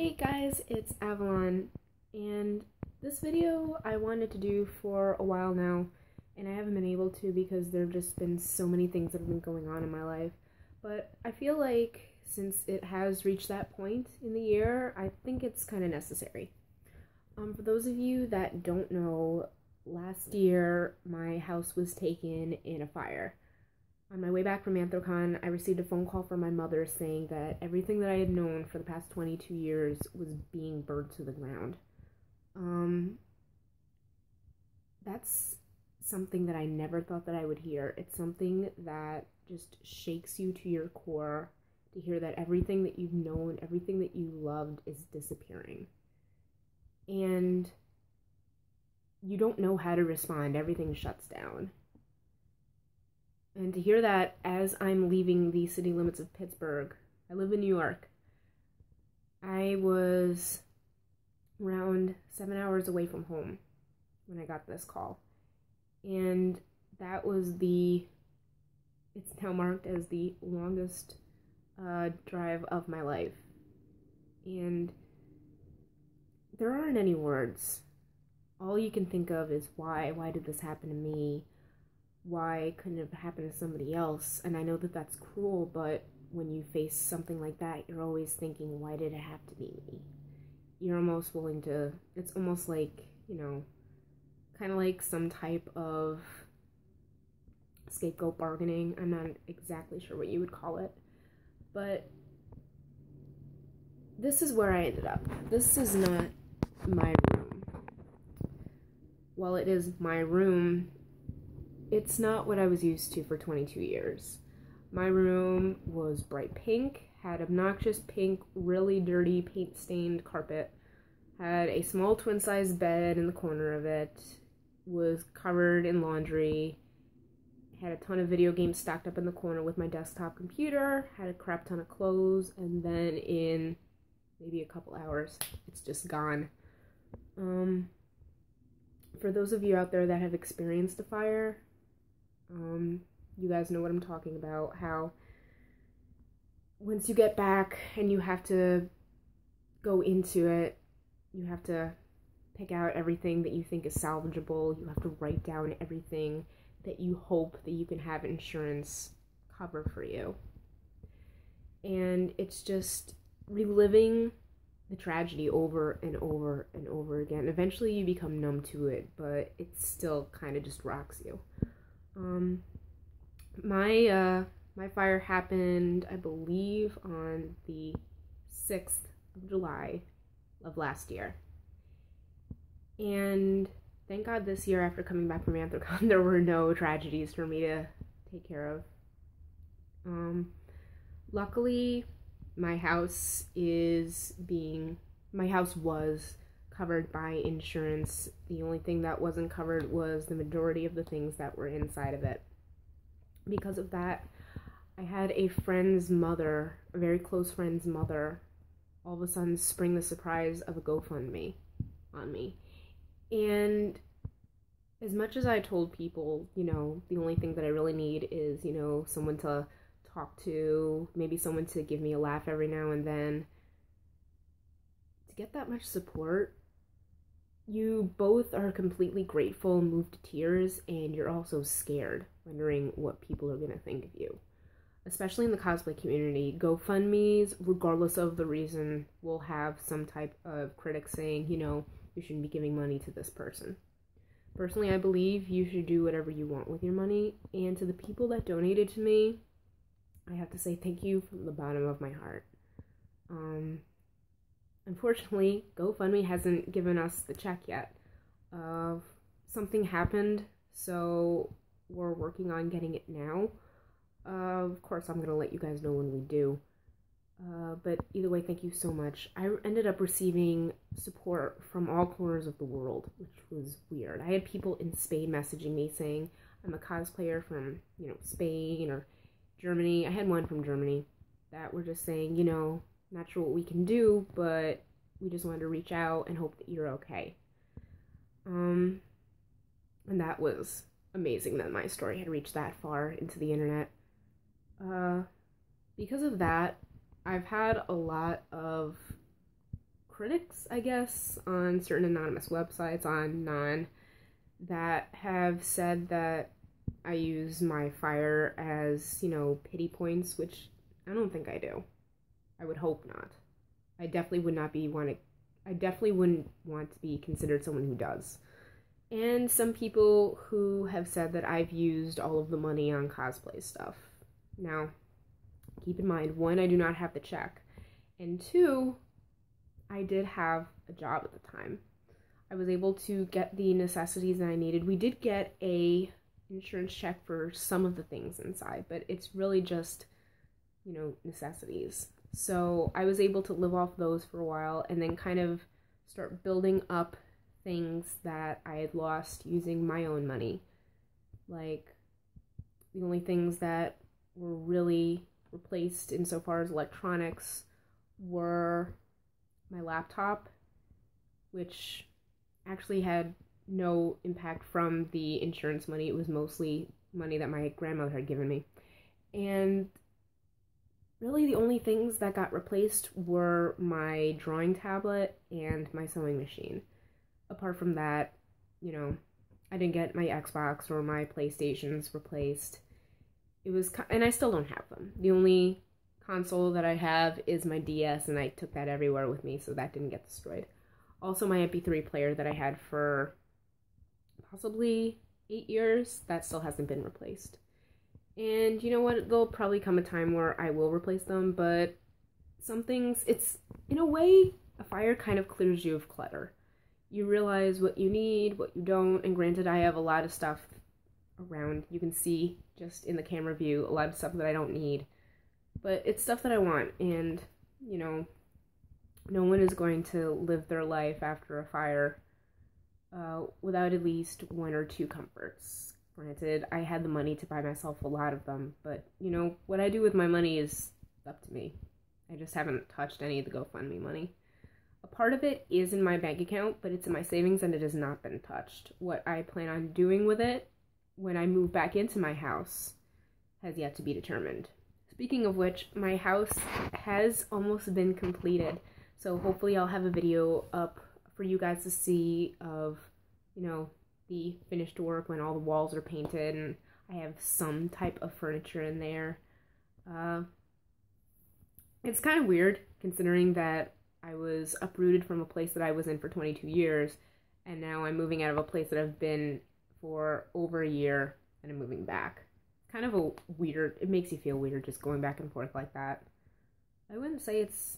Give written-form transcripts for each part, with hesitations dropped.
Hey guys, it's Avalon, and this video I wanted to do for a while now, and I haven't been able to because there have just been so many things that have been going on in my life. But I feel like since it has reached that point in the year, I think it's kind of necessary. For those of you that don't know, last year my house was taken in a fire. On my way back from Anthrocon, I received a phone call from my mother saying that everything that I had known for the past 22 years was being burnt to the ground. That's something that I never thought that I would hear. It's something that just shakes you to your core to hear that everything that you've known, everything that you loved is disappearing. And you don't know how to respond. Everything shuts down. And to hear that as I'm leaving the city limits of Pittsburgh, I live in New York. I was around 7 hours away from home when I got this call. And that was it's now marked as the longest drive of my life. And there aren't any words. All you can think of is why did this happen to me? Why couldn't it have happened to somebody else? And I know that that's cruel, but when you face something like that, you're always thinking, why did it have to be me? You're almost willing to, it's almost like, kind of like some type of scapegoat bargaining. I'm not exactly sure what you would call it, but this is where I ended up. This is not my room. While it is my room, it's not what I was used to for 22 years. My room was bright pink, had obnoxious pink, really dirty, paint-stained carpet, had a small twin-size bed in the corner of it, was covered in laundry, had a ton of video games stacked up in the corner with my desktop computer, had a crap ton of clothes, and then in maybe a couple hours, it's just gone. For those of you out there that have experienced a fire, you guys know what I'm talking about, how once you get back and you have to go into it, you have to pick out everything that you think is salvageable, you have to write down everything that you hope that you can have insurance cover for you. And it's just reliving the tragedy over and over and over again. Eventually you become numb to it, but it still kind of just rocks you. My fire happened, I believe, on the 6th of July of last year. And thank God this year, after coming back from Anthrocon, there were no tragedies for me to take care of. Luckily, my house was covered by insurance. The only thing that wasn't covered was the majority of the things that were inside of it. Because of that, I had a friend's mother, a very close friend's mother, all of a sudden spring the surprise of a GoFundMe on me. And as much as I told people, the only thing that I really need is, someone to talk to, maybe someone to give me a laugh every now and then, to get that much support, you both are completely grateful, moved to tears, and you're also scared, wondering what people are going to think of you. Especially in the cosplay community, GoFundMes, regardless of the reason, will have some type of critic saying, you shouldn't be giving money to this person. Personally, I believe you should do whatever you want with your money, and to the people that donated to me, I have to say thank you from the bottom of my heart. Unfortunately, GoFundMe hasn't given us the check yet. Something happened, so we're working on getting it now. Of course, I'm going to let you guys know when we do. But either way, thank you so much. I ended up receiving support from all corners of the world, which was weird. I had people in Spain messaging me saying, I'm a cosplayer from, Spain or Germany. I had one from Germany that were just saying, not sure what we can do, but we just wanted to reach out and hope that you're okay. And that was amazing that my story had reached that far into the internet. Because of that, I've had a lot of critics, I guess, on certain anonymous websites on Non that have said that I use my fire as, you know, pity points, which I don't think I do. I would hope not. I definitely wouldn't want to be considered someone who does. And some people who have said that I've used all of the money on cosplay stuff. Now, keep in mind, 1, I do not have the check, and 2, I did have a job at the time. I was able to get the necessities that I needed. We did get a insurance check for some of the things inside, but it's really just, you know, necessities. So I was able to live off those for a while and then kind of start building up things that I had lost using my own money. Like, the only things that were really replaced insofar as electronics were my laptop, which actually had no impact from the insurance money. It was mostly money that my grandmother had given me. And really the only things that got replaced were my drawing tablet and my sewing machine. Apart from that, you know, I didn't get my Xbox or my PlayStations replaced. And I still don't have them. The only console that I have is my DS, and I took that everywhere with me, so that didn't get destroyed. Also, my MP3 player that I had for possibly 8 years, that still hasn't been replaced. And you know what? There'll probably come a time where I will replace them, but some things, it's, in a way, a fire kind of clears you of clutter. You realize what you need, what you don't, and granted, I have a lot of stuff around. You can see, just in the camera view, a lot of stuff that I don't need. But it's stuff that I want, and, you know, no one is going to live their life after a fire without at least 1 or 2 comforts. Granted, I had the money to buy myself a lot of them, but, you know, what I do with my money is up to me. I just haven't touched any of the GoFundMe money. A part of it is in my bank account, but it's in my savings and it has not been touched. What I plan on doing with it when I move back into my house has yet to be determined. Speaking of which, my house has almost been completed, so hopefully I'll have a video up for you guys to see of, you know, the finished work when all the walls are painted and I have some type of furniture in there. It's kind of weird considering that I was uprooted from a place that I was in for 22 years, and now I'm moving out of a place that I've been for over a year, and I'm moving back. Kind of a weird, it makes you feel weird just going back and forth like that. I wouldn't say it's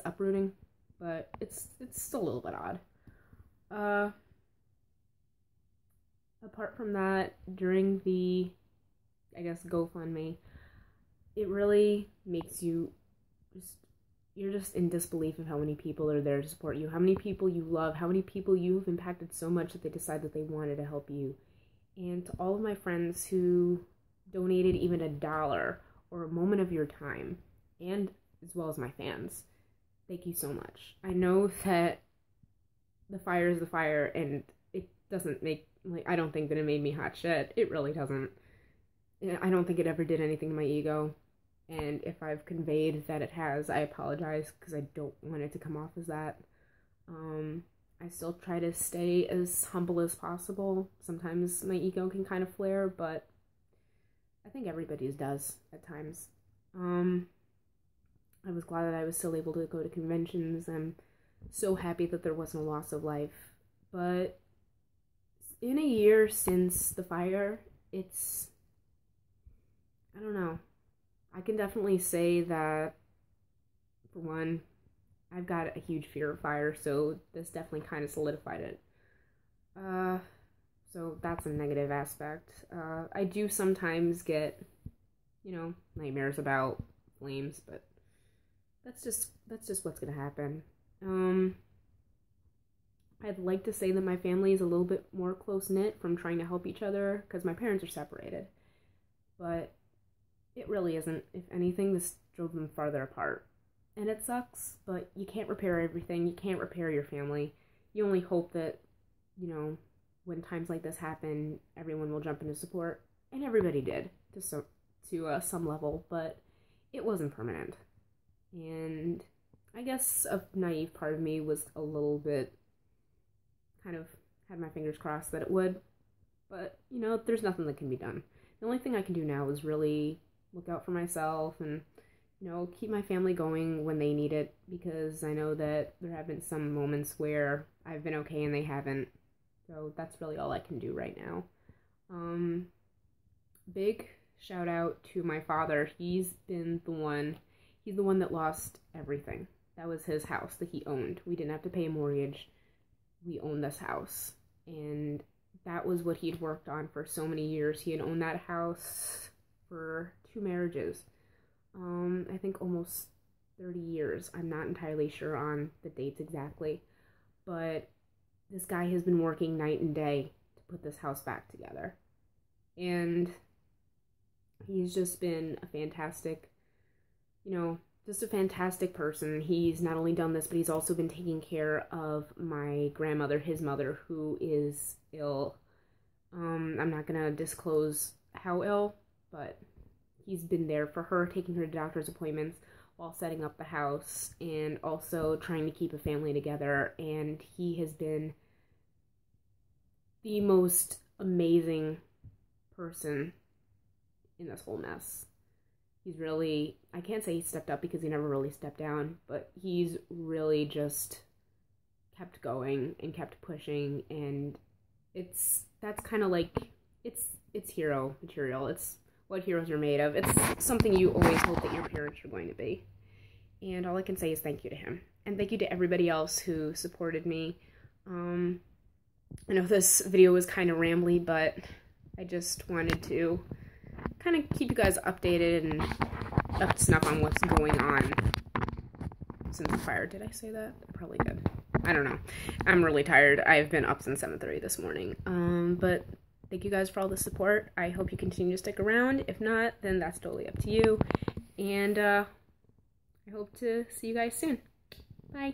uprooting, but it's still a little bit odd. Apart from that, during the, I guess, GoFundMe, it really makes you you're just in disbelief of how many people are there to support you, how many people you love, how many people you've impacted so much that they decide that they wanted to help you. And to all of my friends who donated even $1 or a moment of your time, and as well as my fans, thank you so much. I know that the fire is the fire, and it doesn't make, like, I don't think that it made me hot shit. It really doesn't. I don't think it ever did anything to my ego. And if I've conveyed that it has, I apologize, because I don't want it to come off as that. I still try to stay as humble as possible. Sometimes my ego can kind of flare, but I think everybody's does at times. I was glad that I was still able to go to conventions. I'm so happy that there wasn't a loss of life. But in a year since the fire, it's, I don't know. I can definitely say that, for one, I've got a huge fear of fire, so this definitely kind of solidified it. So that's a negative aspect. I do sometimes get, you know, nightmares about flames, but that's just what's gonna happen. I'd like to say that my family is a little bit more close-knit from trying to help each other, because my parents are separated. But it really isn't. If anything, this drove them farther apart. And it sucks, but you can't repair everything. You can't repair your family. You only hope that, you know, when times like this happen, everyone will jump into support. And everybody did, to some level, but it wasn't permanent. And I guess a naive part of me was a little bit kind of had my fingers crossed that it would. But, you know, there's nothing that can be done. The only thing I can do now is really look out for myself and, you know, keep my family going when they need it, because I know that there have been some moments where I've been okay and they haven't. So that's really all I can do right now. Big shout out to my father. He's the one that lost everything. That was his house that he owned. We didn't have to pay a mortgage. We owned this house. And that was what he'd worked on for so many years. He had owned that house for 2 marriages. I think almost 30 years. I'm not entirely sure on the dates exactly. But this guy has been working night and day to put this house back together. And he's just been a fantastic, you know, just a fantastic person. He's not only done this, but he's also been taking care of my grandmother, his mother, who is ill. I'm not gonna disclose how ill, but he's been there for her, taking her to doctor's appointments while setting up the house and also trying to keep a family together. And he has been the most amazing person in this whole mess. He's really, I can't say he stepped up because he never really stepped down, but he's really just kept going and kept pushing, and that's kind of like, it's hero material. It's what heroes are made of. It's something you always hope that your parents are going to be. And all I can say is thank you to him. And thank you to everybody else who supported me. I know this video was kind of rambly, but I just wanted to kind of keep you guys updated and up to snuff on what's going on since the fire. Did I say that? I probably did. I don't know. I'm really tired. I've been up since 7:30 this morning. But thank you guys for all the support. I hope you continue to stick around. If not, then that's totally up to you. And I hope to see you guys soon. Bye.